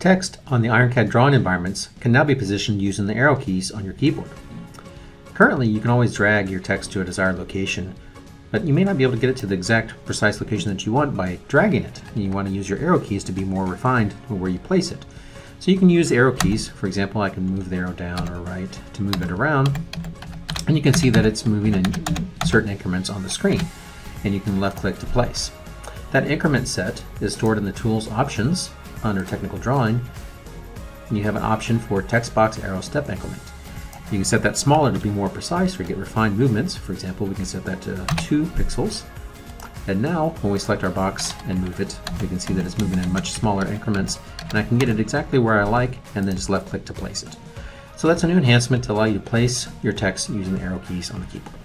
Text on the IronCAD drawing environments can now be positioned using the arrow keys on your keyboard. Currently, you can always drag your text to a desired location, but you may not be able to get it to the exact precise location that you want by dragging it. You want to use your arrow keys to be more refined in where you place it. So you can use the arrow keys. For example, I can move the arrow down or right to move it around, and you can see that it's moving in certain increments on the screen, and you can left click to place. That increment set is stored in the Tools options under Technical Drawing, and you have an option for text box arrow step increment. You can set that smaller to be more precise or get refined movements. For example, we can set that to 2 pixels. And now, when we select our box and move it, we can see that it's moving in much smaller increments, and I can get it exactly where I like and then just left click to place it. So that's a new enhancement to allow you to place your text using the arrow keys on the keyboard.